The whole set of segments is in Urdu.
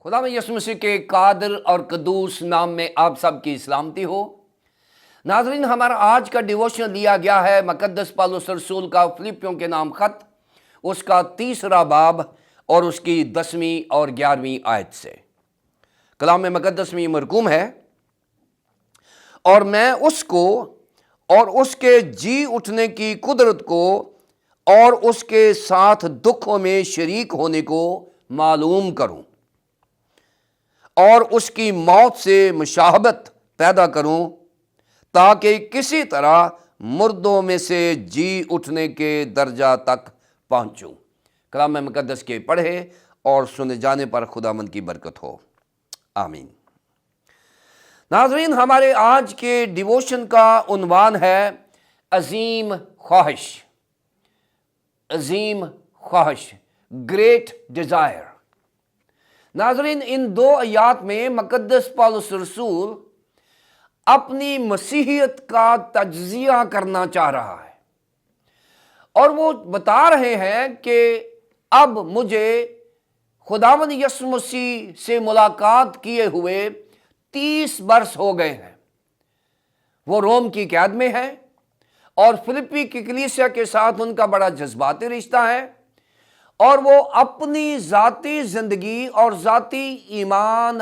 خدا میں یسوع مسیح کے قادر اور قدوس نام میں آپ سب کی سلامتی ہو۔ ناظرین، ہمارا آج کا ڈیووشن لیا گیا ہے مقدس پالوس رسول کا فلپیوں کے نام خط، اس کا 3 باب اور اس کی 10 اور 11 آیت سے۔ کلام مقدس میں یہ مرقوم ہے، اور میں اس کو اور اس کے جی اٹھنے کی قدرت کو اور اس کے ساتھ دکھوں میں شریک ہونے کو معلوم کروں، اور اس کی موت سے مشابہت پیدا کروں، تاکہ کسی طرح مردوں میں سے جی اٹھنے کے درجہ تک پہنچوں۔ کلام مقدس کے پڑھے اور سنے جانے پر خداوند کی برکت ہو، آمین۔ ناظرین، ہمارے آج کے ڈیووشن کا عنوان ہے عظیم خواہش، عظیم خواہش، گریٹ ڈیزائر۔ ناظرین، ان 2 آیات میں مقدس پالوس رسول اپنی مسیحیت کا تجزیہ کرنا چاہ رہا ہے، اور وہ بتا رہے ہیں کہ اب مجھے خداوند یسوع مسیح سے ملاقات کیے ہوئے 30 برس ہو گئے ہیں۔ وہ روم کی قید میں ہے، اور فلپی کی کلیسیا کے ساتھ ان کا بڑا جذباتی رشتہ ہے، اور وہ اپنی ذاتی زندگی اور ذاتی ایمان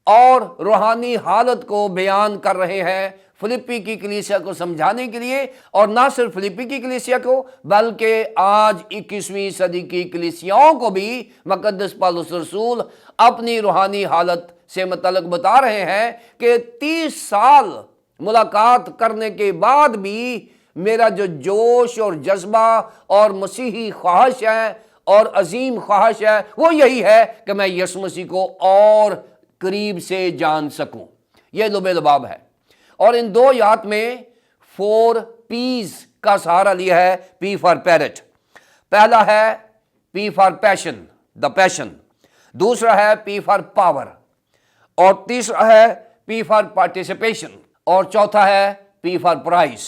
اور روحانی حالت کو بیان کر رہے ہیں فلپی کی کلیسیا کو سمجھانے کے لیے، اور نہ صرف فلپی کی کلیسیا کو بلکہ آج 21ویں صدی کی کلیسیاؤں کو بھی مقدس پالوس رسول اپنی روحانی حالت سے متعلق بتا رہے ہیں کہ 30 سال ملاقات کرنے کے بعد بھی میرا جو جوش اور جذبہ اور مسیحی خواہش ہے اور عظیم خواہش ہے، وہ یہی ہے کہ میں یسوع مسیح کو اور قریب سے جان سکوں۔ یہ لب لباب ہے، اور ان 2 آیات میں 4 P's کا سہارا لیا ہے۔ P فار پیرٹ، پہلا ہے P فار پیشن، دا پیشن، دوسرا ہے P فار پاور، اور تیسرا ہے P فار پارٹیسپیشن، اور چوتھا ہے P فار پرائز،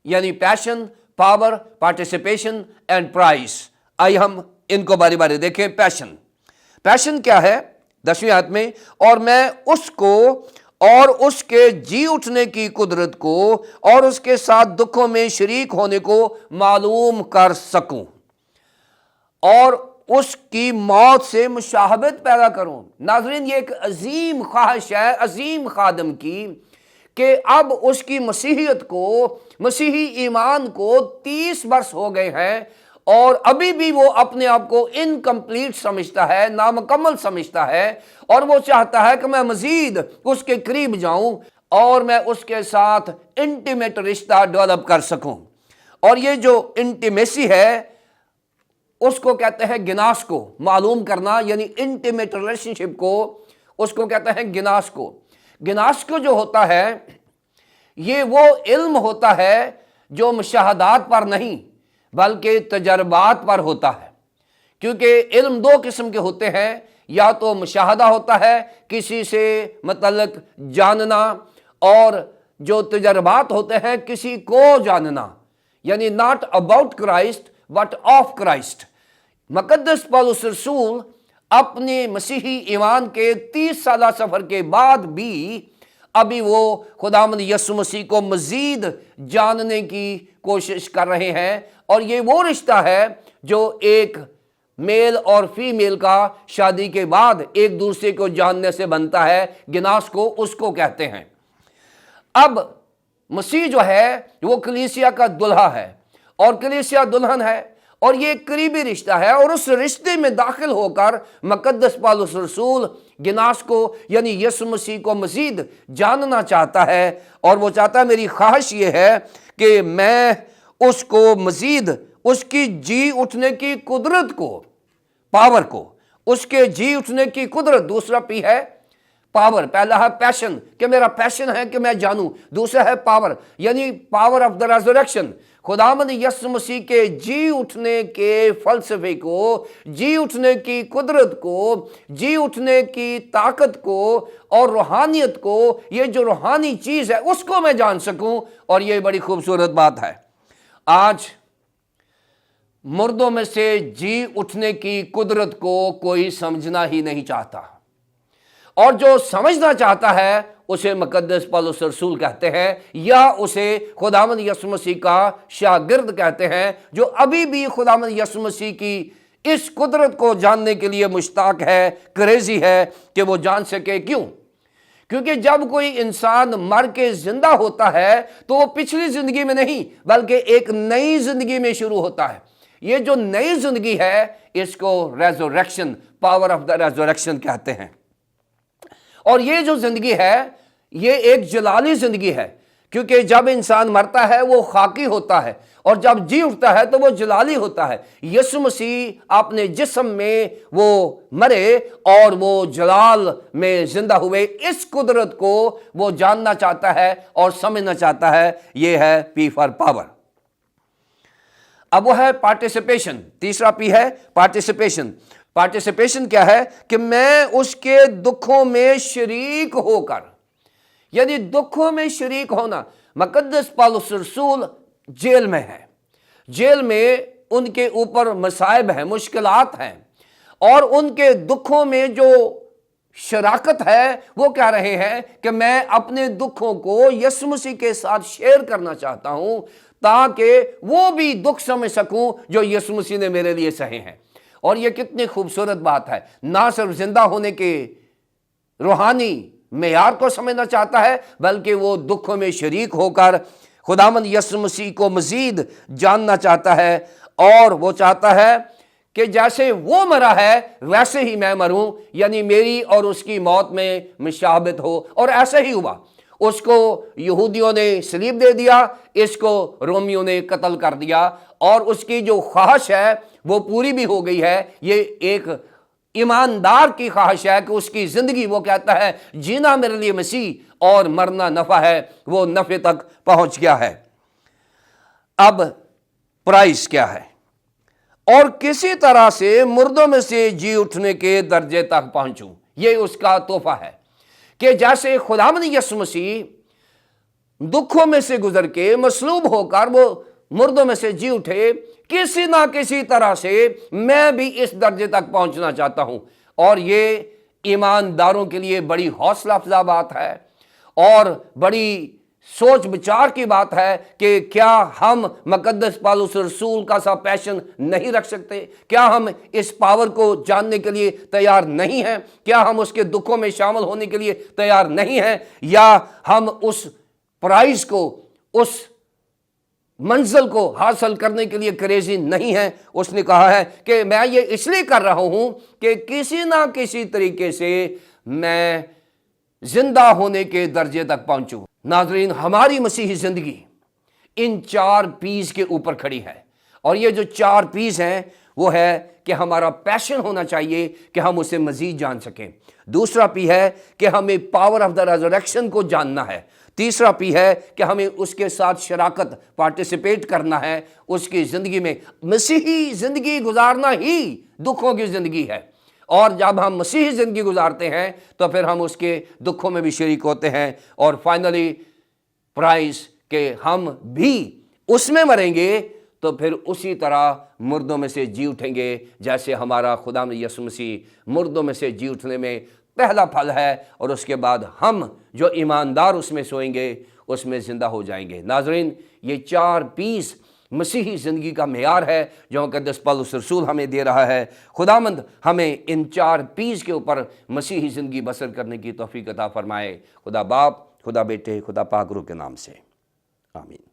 یعنی پیشن، پاور، پارٹیسپیشن اینڈ پرائز۔ آئیے ہم ان کو باری باری دیکھیں۔ پیشن کیا ہے؟ 10ویں آیت میں، اور میں اس کو اور اس کے جی اٹھنے کی قدرت کو اور اس کے ساتھ دکھوں میں شریک ہونے کو معلوم کر سکوں، اور اس کی موت سے مشابہت پیدا کروں۔ ناظرین، یہ ایک عظیم خواہش ہے عظیم خادم کی، کہ اب اس کی مسیحیت کو، مسیحی ایمان کو 30 برس ہو گئے ہیں، اور ابھی بھی وہ اپنے آپ کو انکمپلیٹ سمجھتا ہے، نامکمل سمجھتا ہے، اور وہ چاہتا ہے کہ میں مزید اس کے قریب جاؤں اور میں اس کے ساتھ انٹیمیٹ رشتہ ڈیولپ کر سکوں۔ اور یہ جو انٹیمیسی ہے اس کو کہتے ہیں گناس کو معلوم کرنا، یعنی انٹیمیٹ ریلیشن شپ کو اس کو کہتے ہیں گناس کو۔ گناس کو جو ہوتا ہے یہ وہ علم ہوتا ہے جو مشاہدات پر نہیں بلکہ تجربات پر ہوتا ہے، کیونکہ علم 2 قسم کے ہوتے ہیں، یا تو مشاہدہ ہوتا ہے، کسی سے متعلق جاننا، اور جو تجربات ہوتے ہیں کسی کو جاننا، یعنی not about Christ but of Christ۔ مقدس پالوس رسول اپنے مسیحی ایمان کے 30 سالہ سفر کے بعد بھی ابھی وہ خداوند یسوع مسیح کو مزید جاننے کی کوشش کر رہے ہیں، اور یہ وہ رشتہ ہے جو ایک میل اور فیمیل کا شادی کے بعد ایک دوسرے کو جاننے سے بنتا ہے، گناس کو اس کو کہتے ہیں۔ اب مسیح جو ہے وہ کلیسیا کا دلہا ہے، اور کلیسیا دلہن ہے، اور یہ ایک قریبی رشتہ ہے، اور اس رشتے میں داخل ہو کر مقدس پالوس رسول گناس کو یعنی یسوع مسیح کو مزید جاننا چاہتا ہے، اور وہ چاہتا ہے، میری خواہش یہ ہے کہ میں اس کو مزید اس کی جی اٹھنے کی قدرت کو، پاور کو، اس کے جی اٹھنے کی قدرت۔ دوسرا P ہے پاور، پہلا ہے پیشن کہ میرا پیشن ہے کہ میں جانوں، دوسرا ہے پاور یعنی پاور آف دا ریزریکشن، خداوند یسوع مسیح کے جی اٹھنے کے فلسفے کو، جی اٹھنے کی قدرت کو، جی اٹھنے کی طاقت کو اور روحانیت کو، یہ جو روحانی چیز ہے اس کو میں جان سکوں۔ اور یہ بڑی خوبصورت بات ہے، آج مردوں میں سے جی اٹھنے کی قدرت کو کوئی سمجھنا ہی نہیں چاہتا۔ اور جو سمجھنا چاہتا ہے اسے مقدس پولس رسول کہتے ہیں، یا اسے خداوند یسوع مسیح کا شاگرد کہتے ہیں، جو ابھی بھی خداوند یسوع مسیح کی اس قدرت کو جاننے کے لیے مشتاق ہے، کریزی ہے کہ وہ جان سکے۔ کیوں؟ کیونکہ جب کوئی انسان مر کے زندہ ہوتا ہے تو وہ پچھلی زندگی میں نہیں بلکہ ایک نئی زندگی میں شروع ہوتا ہے۔ یہ جو نئی زندگی ہے اس کو resurrection, power of the resurrection کہتے ہیں۔ اور یہ جو زندگی ہے یہ ایک جلالی زندگی ہے، کیونکہ جب انسان مرتا ہے وہ خاکی ہوتا ہے، اور جب جی اٹھتا ہے تو وہ جلالی ہوتا ہے۔ یسوع مسیح اپنے جسم میں وہ مرے اور وہ جلال میں زندہ ہوئے۔ اس قدرت کو وہ جاننا چاہتا ہے اور سمجھنا چاہتا ہے۔ یہ ہے پی فار پاور۔ اب وہ ہے پارٹیسپیشن۔ تیسرا پی ہے پارٹیسپیشن۔ پارٹیسپیشن کیا ہے؟ کہ میں اس کے دکھوں میں شریک ہو کر، یعنی دکھوں میں شریک ہونا۔ مقدس پولس رسول جیل میں ہے، جیل میں ان کے اوپر مصائب ہیں، مشکلات ہیں، اور ان کے دکھوں میں جو شراکت ہے وہ کہہ رہے ہیں کہ میں اپنے دکھوں کو یسوع مسیح کے ساتھ شیئر کرنا چاہتا ہوں تاکہ وہ بھی دکھ سمجھ سکوں جو یسوع مسیح نے میرے لیے سہے ہیں۔ اور یہ کتنی خوبصورت بات ہے، نہ صرف زندہ ہونے کے روحانی معیار کو سمجھنا چاہتا ہے بلکہ وہ دکھوں میں شریک ہو کر خداوند یسوع مسیح کو مزید جاننا چاہتا ہے، اور وہ چاہتا ہے کہ جیسے وہ مرا ہے ویسے ہی میں مروں، یعنی میری اور اس کی موت میں مشابہت ہو۔ اور ایسا ہی ہوا، اس کو یہودیوں نے صلیب دے دیا، اس کو رومیوں نے قتل کر دیا، اور اس کی جو خواہش ہے وہ پوری بھی ہو گئی ہے۔ یہ ایک ایماندار کی خواہش ہے کہ اس کی زندگی، وہ کہتا ہے جینا میرے لیے مسیح اور مرنا نفع ہے، وہ نفع تک پہنچ گیا ہے۔ اب پرائز کیا ہے؟ اور کسی طرح سے مردوں میں سے جی اٹھنے کے درجے تک پہنچوں۔ یہ اس کا تحفہ ہے کہ جیسے خداوند یسوع مسیح دکھوں میں سے گزر کے مصلوب ہو کر وہ مردوں میں سے جی اٹھے، کسی نہ کسی طرح سے میں بھی اس درجے تک پہنچنا چاہتا ہوں۔ اور یہ ایمانداروں کے لیے بڑی حوصلہ افزا بات ہے اور بڑی سوچ بچار کی بات ہے کہ کیا ہم مقدس پولس رسول کا سا پیشن نہیں رکھ سکتے؟ کیا ہم اس پاور کو جاننے کے لیے تیار نہیں ہیں؟ کیا ہم اس کے دکھوں میں شامل ہونے کے لیے تیار نہیں ہیں؟ یا ہم اس پرائز کو، اس منزل کو حاصل کرنے کے لیے کریزی نہیں ہے؟ اس نے کہا ہے کہ میں یہ اس لیے کر رہا ہوں کہ کسی نہ کسی طریقے سے میں زندہ ہونے کے درجے تک پہنچوں۔ ناظرین، ہماری مسیحی زندگی ان 4 پیز کے اوپر کھڑی ہے، اور یہ جو 4 پیز ہیں وہ ہے کہ ہمارا پیشن ہونا چاہیے کہ ہم اسے مزید جان سکیں۔ دوسرا پی ہے کہ ہمیں پاور آف دا ریزوریکشن کو جاننا ہے۔ تیسرا پی ہے کہ ہمیں اس کے ساتھ شراکت، پارٹیسپیٹ کرنا ہے اس کی زندگی میں۔ مسیحی زندگی گزارنا ہی دکھوں کی زندگی ہے، اور جب ہم مسیحی زندگی گزارتے ہیں تو پھر ہم اس کے دکھوں میں بھی شریک ہوتے ہیں۔ اور فائنلی پرائز کہ ہم بھی اس میں مریں گے تو پھر اسی طرح مردوں میں سے جی اٹھیں گے، جیسے ہمارا خداوند یسوع مسیح مردوں میں سے جی اٹھنے میں پہلا پھل ہے، اور اس کے بعد ہم جو ایماندار اس میں سوئیں گے اس میں زندہ ہو جائیں گے۔ ناظرین، یہ 4 پیس مسیحی زندگی کا معیار ہے جو مقدس پولس رسول ہمیں دے رہا ہے۔ خداوند ہمیں ان 4 پیس کے اوپر مسیحی زندگی بسر کرنے کی توفیق عطا فرمائے۔ خدا باپ، خدا بیٹے، خدا پاک روح کے نام سے آمین۔